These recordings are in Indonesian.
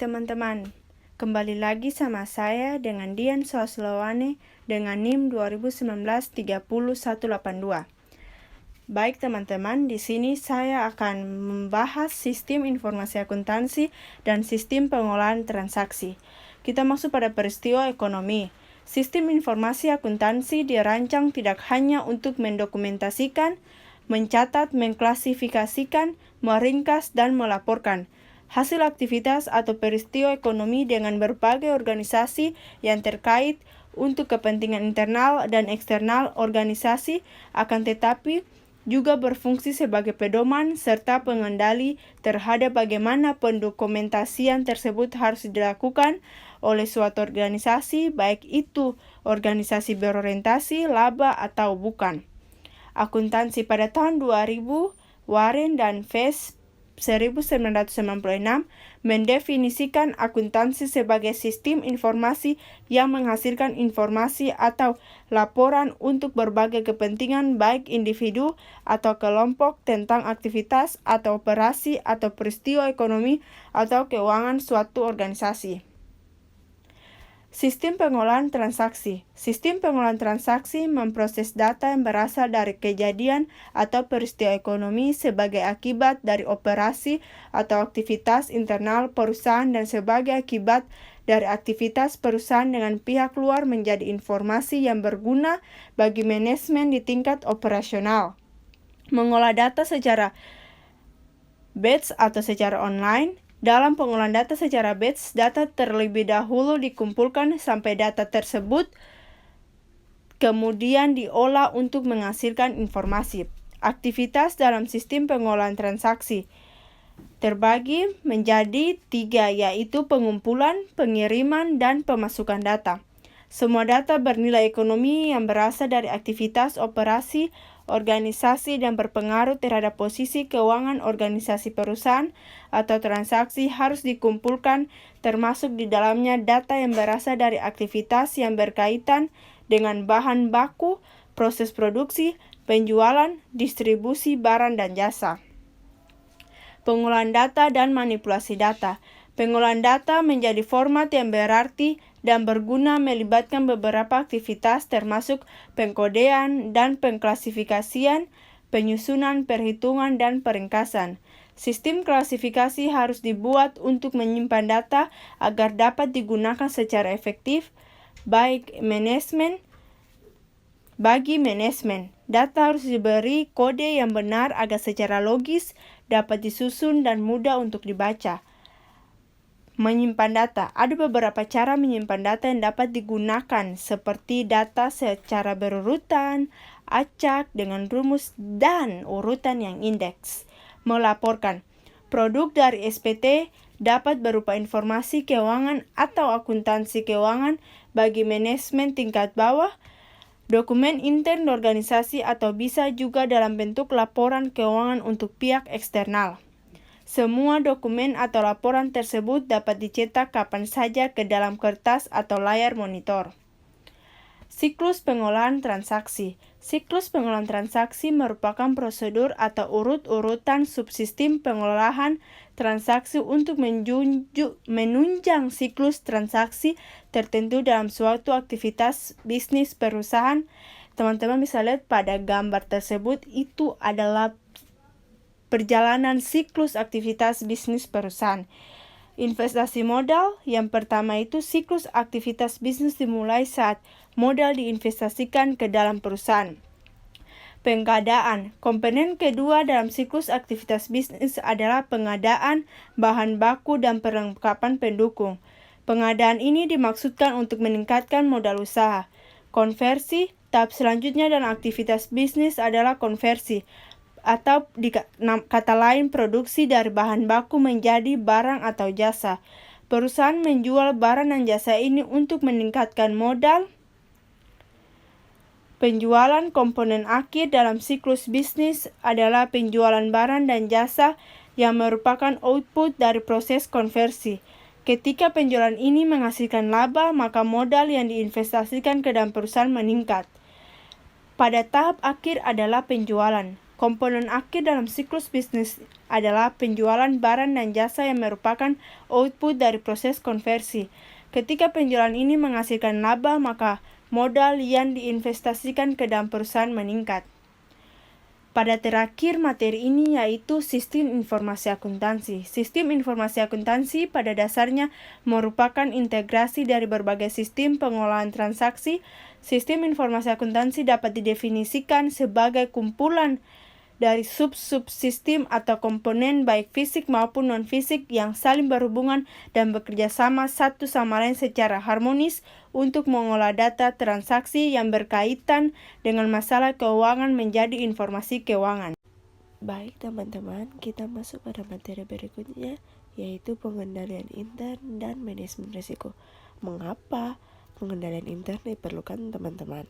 teman-teman, kembali lagi sama saya dengan Dian Soslowane dengan NIM 2019-30182. Baik teman-teman, di sini saya akan membahas sistem informasi akuntansi dan sistem pengolahan transaksi. Kita masuk pada peristiwa ekonomi. Sistem informasi akuntansi dirancang tidak hanya untuk mendokumentasikan, mencatat, mengklasifikasikan, meringkas, dan melaporkan hasil aktivitas atau peristiwa ekonomi dengan berbagai organisasi yang terkait untuk kepentingan internal dan eksternal organisasi, akan tetapi juga berfungsi sebagai pedoman serta pengendali terhadap bagaimana pendokumentasian tersebut harus dilakukan oleh suatu organisasi, baik itu organisasi berorientasi laba atau bukan. Akuntansi pada tahun 2000, Warren dan Fess 1996 mendefinisikan akuntansi sebagai sistem informasi yang menghasilkan informasi atau laporan untuk berbagai kepentingan baik individu atau kelompok tentang aktivitas atau operasi atau peristiwa ekonomi atau keuangan suatu organisasi. Sistem pengolahan transaksi. Sistem pengolahan transaksi memproses data yang berasal dari kejadian atau peristiwa ekonomi sebagai akibat dari operasi atau aktivitas internal perusahaan dan sebagai akibat dari aktivitas perusahaan dengan pihak luar menjadi informasi yang berguna bagi manajemen di tingkat operasional. Mengolah data secara batch atau secara online. Dalam pengolahan data secara batch, data terlebih dahulu dikumpulkan sampai data tersebut kemudian diolah untuk menghasilkan informasi. Aktivitas dalam sistem pengolahan transaksi terbagi menjadi 3, yaitu pengumpulan, pengiriman, dan pemasukan data. Semua data bernilai ekonomi yang berasal dari aktivitas operasi organisasi dan berpengaruh terhadap posisi keuangan organisasi perusahaan atau transaksi harus dikumpulkan, termasuk di dalamnya data yang berasal dari aktivitas yang berkaitan dengan bahan baku, proses produksi, penjualan, distribusi barang dan jasa. Pengolahan data dan manipulasi data. Pengolahan data menjadi format yang berarti dan berguna melibatkan beberapa aktivitas termasuk pengkodean dan pengklasifikasian, penyusunan, perhitungan, dan peringkasan. Sistem klasifikasi harus dibuat untuk menyimpan data agar dapat digunakan secara efektif bagi manajemen. Data harus diberi kode yang benar agar secara logis dapat disusun dan mudah untuk dibaca. Menyimpan data. Ada beberapa cara menyimpan data yang dapat digunakan, seperti data secara berurutan, acak dengan rumus, dan urutan yang indeks. Melaporkan. Produk dari SPT dapat berupa informasi keuangan atau akuntansi keuangan bagi manajemen tingkat bawah, dokumen intern organisasi, atau bisa juga dalam bentuk laporan keuangan untuk pihak eksternal. Semua dokumen atau laporan tersebut dapat dicetak kapan saja ke dalam kertas atau layar monitor. Siklus pengolahan transaksi. Siklus pengolahan transaksi merupakan prosedur atau urut-urutan subsistem pengolahan transaksi untuk menunjang siklus transaksi tertentu dalam suatu aktivitas bisnis perusahaan. Teman-teman bisa lihat pada gambar tersebut, itu adalah perjalanan siklus aktivitas bisnis perusahaan. Investasi modal, yang pertama itu siklus aktivitas bisnis dimulai saat modal diinvestasikan ke dalam perusahaan. Pengadaan, komponen kedua dalam siklus aktivitas bisnis adalah pengadaan bahan baku dan perlengkapan pendukung. Pengadaan ini dimaksudkan untuk meningkatkan modal usaha. Konversi, tahap selanjutnya dalam aktivitas bisnis adalah konversi, atau kata lain produksi dari bahan baku menjadi barang atau jasa. Perusahaan menjual barang dan jasa ini untuk meningkatkan modal. Penjualan komponen akhir dalam siklus bisnis adalah penjualan barang dan jasa yang merupakan output dari proses konversi. Ketika penjualan ini menghasilkan laba, maka modal yang diinvestasikan ke dalam perusahaan meningkat. Pada tahap akhir adalah penjualan. Komponen akhir dalam siklus bisnis adalah penjualan barang dan jasa yang merupakan output dari proses konversi. Ketika penjualan ini menghasilkan laba, maka modal yang diinvestasikan ke dalam perusahaan meningkat. Pada terakhir materi ini yaitu sistem informasi akuntansi. Sistem informasi akuntansi pada dasarnya merupakan integrasi dari berbagai sistem pengolahan transaksi. Sistem informasi akuntansi dapat didefinisikan sebagai kumpulan dari sub-subsistem atau komponen baik fisik maupun non-fisik yang saling berhubungan dan bekerja sama satu sama lain secara harmonis untuk mengolah data transaksi yang berkaitan dengan masalah keuangan menjadi informasi keuangan. Baik teman-teman, kita masuk pada materi berikutnya, yaitu pengendalian intern dan manajemen risiko. Mengapa pengendalian intern diperlukan teman-teman?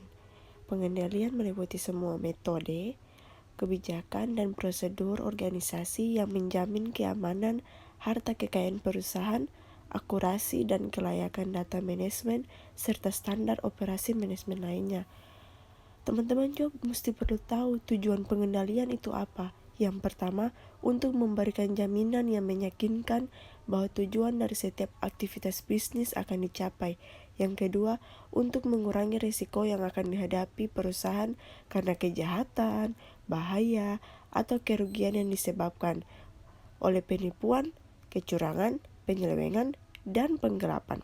Pengendalian meliputi semua metode, kebijakan, dan prosedur organisasi yang menjamin keamanan harta kekayaan perusahaan, akurasi dan kelayakan data manajemen, serta standar operasi manajemen lainnya. Teman-teman juga mesti perlu tahu tujuan pengendalian itu apa. Yang pertama, untuk memberikan jaminan yang meyakinkan bahwa tujuan dari setiap aktivitas bisnis akan dicapai. Yang kedua, untuk mengurangi risiko yang akan dihadapi perusahaan karena kejahatan, bahaya, atau kerugian yang disebabkan oleh penipuan, kecurangan, penyelewengan, dan penggelapan.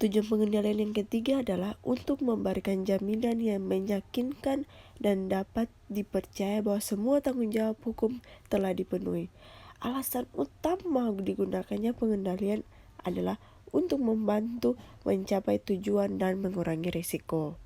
Tujuan pengendalian yang ketiga adalah untuk memberikan jaminan yang meyakinkan dan dapat dipercaya bahwa semua tanggung jawab hukum telah dipenuhi. Alasan utama digunakannya pengendalian adalah untuk membantu mencapai tujuan dan mengurangi risiko.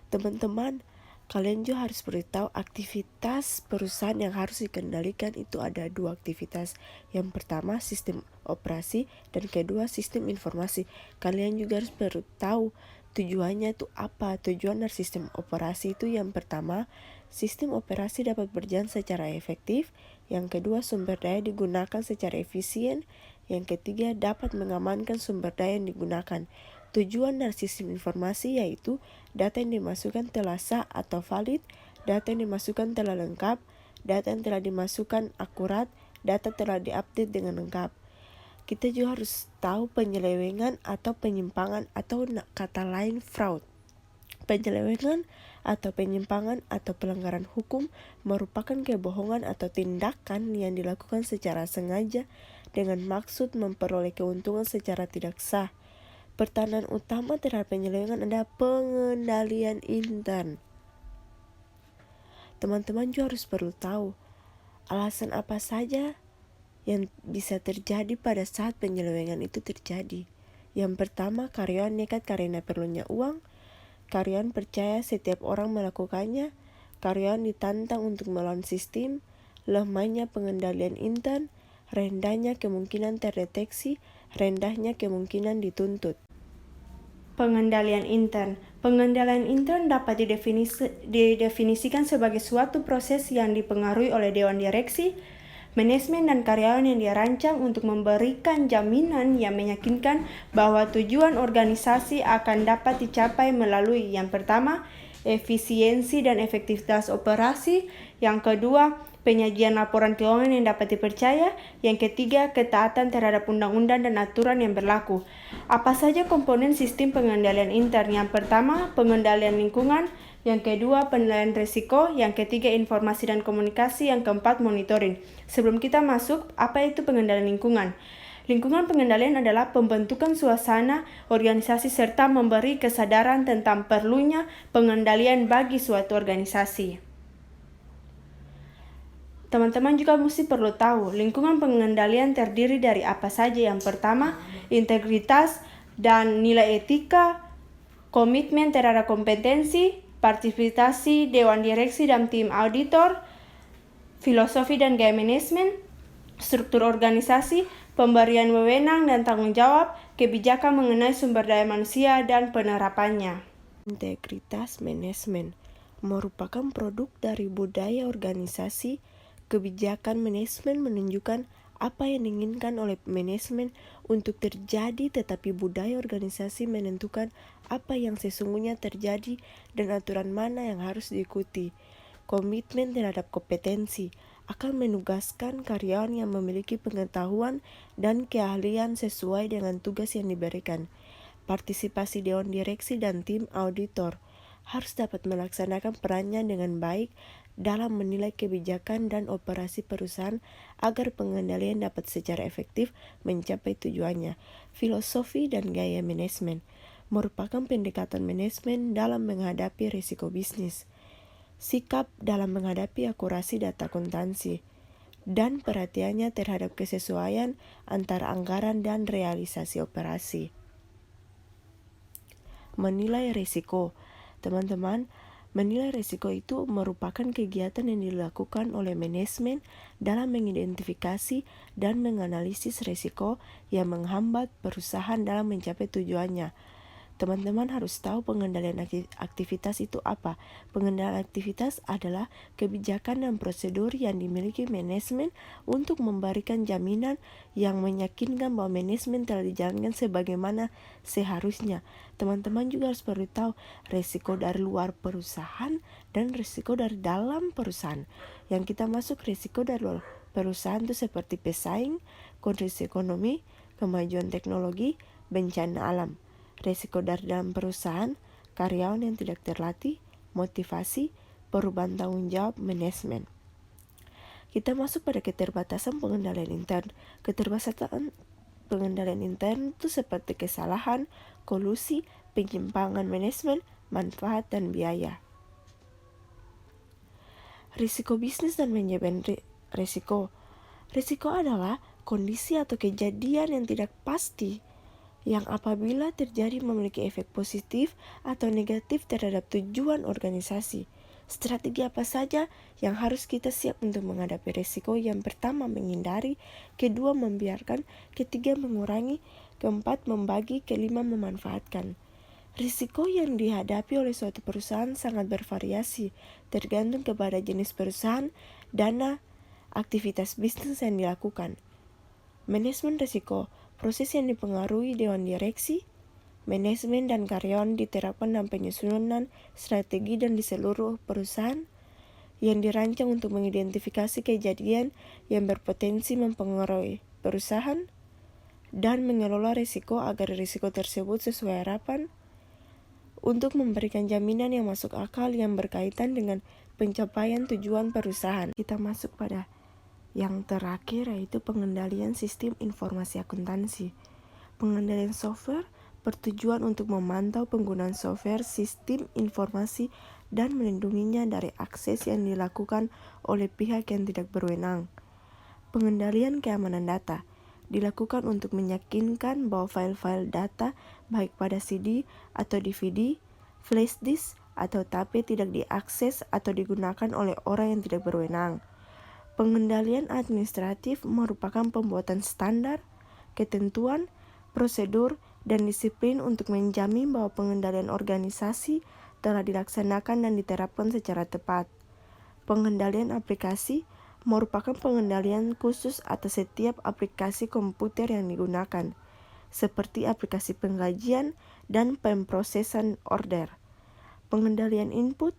Teman-teman, kalian juga harus beritahu aktivitas perusahaan yang harus dikendalikan itu ada 2 aktivitas. Yang pertama sistem operasi dan kedua sistem informasi. Kalian juga harus beritahu tujuannya itu apa. Tujuan dari sistem operasi itu yang pertama, sistem operasi dapat berjalan secara efektif. Yang kedua, sumber daya digunakan secara efisien. Yang ketiga, dapat mengamankan sumber daya yang digunakan. Tujuan dari sistem informasi yaitu data yang dimasukkan telah sah atau valid, data yang dimasukkan telah lengkap, data yang telah dimasukkan akurat, data telah diupdate dengan lengkap. Kita juga harus tahu penyelewengan atau penyimpangan atau kata lain fraud. Penyelewengan atau penyimpangan atau pelanggaran hukum merupakan kebohongan atau tindakan yang dilakukan secara sengaja dengan maksud memperoleh keuntungan secara tidak sah. Pertahanan utama terhadap penyelewengan adalah pengendalian intern. Teman-teman juga harus perlu tahu alasan apa saja yang bisa terjadi pada saat penyelewengan itu terjadi. Yang pertama, karyawan nekat karena perlunya uang. Karyawan percaya setiap orang melakukannya. Karyawan ditantang untuk melawan sistem. Lemahnya pengendalian intern. Rendahnya kemungkinan terdeteksi. Rendahnya kemungkinan dituntut. Pengendalian intern. Pengendalian intern dapat didefinisikan sebagai suatu proses yang dipengaruhi oleh dewan direksi, manajemen dan karyawan yang dirancang untuk memberikan jaminan yang meyakinkan bahwa tujuan organisasi akan dapat dicapai melalui yang pertama, efisiensi dan efektivitas operasi, yang kedua, penyajian laporan keuangan yang dapat dipercaya, yang ketiga, ketaatan terhadap undang-undang dan aturan yang berlaku. Apa saja komponen sistem pengendalian intern? Yang pertama, pengendalian lingkungan, yang kedua, penilaian risiko, yang ketiga, informasi dan komunikasi, yang keempat, monitoring. Sebelum kita masuk, apa itu pengendalian lingkungan? Lingkungan pengendalian adalah pembentukan suasana organisasi serta memberi kesadaran tentang perlunya pengendalian bagi suatu organisasi. Teman-teman juga mesti perlu tahu, lingkungan pengendalian terdiri dari apa saja. Yang pertama, integritas dan nilai etika, komitmen terhadap kompetensi, partisipasi dewan direksi dan tim auditor, filosofi dan gaya manajemen, struktur organisasi, pemberian wewenang dan tanggung jawab, kebijakan mengenai sumber daya manusia dan penerapannya. Integritas manajemen merupakan produk dari budaya organisasi. Kebijakan manajemen menunjukkan apa yang diinginkan oleh manajemen untuk terjadi, tetapi budaya organisasi menentukan apa yang sesungguhnya terjadi dan aturan mana yang harus diikuti. komitmen terhadap kompetensi, akan menugaskan karyawan yang memiliki pengetahuan dan keahlian sesuai dengan tugas yang diberikan. Partisipasi dewan direksi dan tim auditor harus dapat melaksanakan perannya dengan baik dalam menilai kebijakan dan operasi perusahaan agar pengendalian dapat secara efektif mencapai tujuannya. Filosofi dan gaya manajemen merupakan pendekatan manajemen dalam menghadapi risiko bisnis. Sikap dalam menghadapi akurasi data akuntansi, dan perhatiannya terhadap kesesuaian antara anggaran dan realisasi operasi. Menilai risiko. Teman-teman, menilai risiko itu merupakan kegiatan yang dilakukan oleh manajemen dalam mengidentifikasi dan menganalisis risiko yang menghambat perusahaan dalam mencapai tujuannya. Teman-teman harus tahu pengendalian aktivitas itu apa. Pengendalian aktivitas adalah kebijakan dan prosedur yang dimiliki manajemen untuk memberikan jaminan yang meyakinkan bahwa manajemen telah dijalankan sebagaimana seharusnya. Teman-teman juga harus perlu tahu risiko dari luar perusahaan dan risiko dari dalam perusahaan. Yang kita masuk risiko dari luar perusahaan itu seperti pesaing, kondisi ekonomi, kemajuan teknologi, bencana alam. Risiko dari dalam perusahaan, karyawan yang tidak terlatih, motivasi, perubahan tanggung jawab manajemen. Kita masuk pada keterbatasan pengendalian intern. Keterbatasan pengendalian intern itu seperti kesalahan, kolusi, penyimpangan manajemen, manfaat, dan biaya. Risiko bisnis dan manajemen risiko. Risiko adalah kondisi atau kejadian yang tidak pasti yang apabila terjadi memiliki efek positif atau negatif terhadap tujuan organisasi. Strategi apa saja yang harus kita siap untuk menghadapi risiko? Yang pertama, menghindari. Kedua, membiarkan. Ketiga, mengurangi. Keempat, membagi. Kelima, memanfaatkan. Risiko yang dihadapi oleh suatu perusahaan sangat bervariasi, tergantung kepada jenis perusahaan, dana, aktivitas bisnis yang dilakukan. Manajemen risiko, proses yang dipengaruhi dewan direksi, manajemen dan karyawan diterapkan dalam penyusunan strategi dan di seluruh perusahaan yang dirancang untuk mengidentifikasi kejadian yang berpotensi mempengaruhi perusahaan dan mengelola risiko agar risiko tersebut sesuai harapan untuk memberikan jaminan yang masuk akal yang berkaitan dengan pencapaian tujuan perusahaan. Kita masuk pada yang terakhir, yaitu pengendalian sistem informasi akuntansi. Pengendalian software bertujuan untuk memantau penggunaan software sistem informasi dan melindunginya dari akses yang dilakukan oleh pihak yang tidak berwenang. Pengendalian keamanan data dilakukan untuk meyakinkan bahwa file-file data baik pada CD atau DVD, flash disk, atau tape tidak diakses atau digunakan oleh orang yang tidak berwenang. Pengendalian administratif merupakan pembuatan standar, ketentuan, prosedur, dan disiplin untuk menjamin bahwa pengendalian organisasi telah dilaksanakan dan diterapkan secara tepat. Pengendalian aplikasi merupakan pengendalian khusus atas setiap aplikasi komputer yang digunakan, seperti aplikasi penggajian dan pemrosesan order. Pengendalian input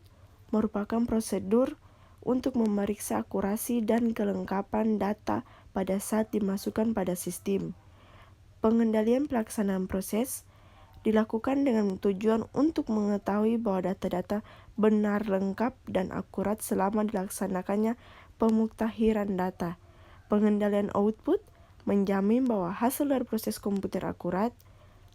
merupakan prosedur untuk memeriksa akurasi dan kelengkapan data pada saat dimasukkan pada sistem. Pengendalian pelaksanaan proses dilakukan dengan tujuan untuk mengetahui bahwa data-data benar, lengkap, dan akurat selama dilaksanakannya pemuktahiran data. Pengendalian output menjamin bahwa hasil dari proses komputer akurat,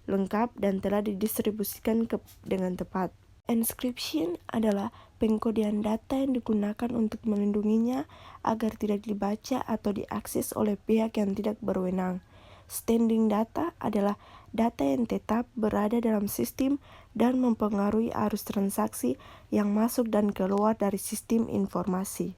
lengkap, dan telah didistribusikan dengan tepat. Encryption adalah pengkodean data yang digunakan untuk melindunginya agar tidak dibaca atau diakses oleh pihak yang tidak berwenang. Standing data adalah data yang tetap berada dalam sistem dan mempengaruhi arus transaksi yang masuk dan keluar dari sistem informasi.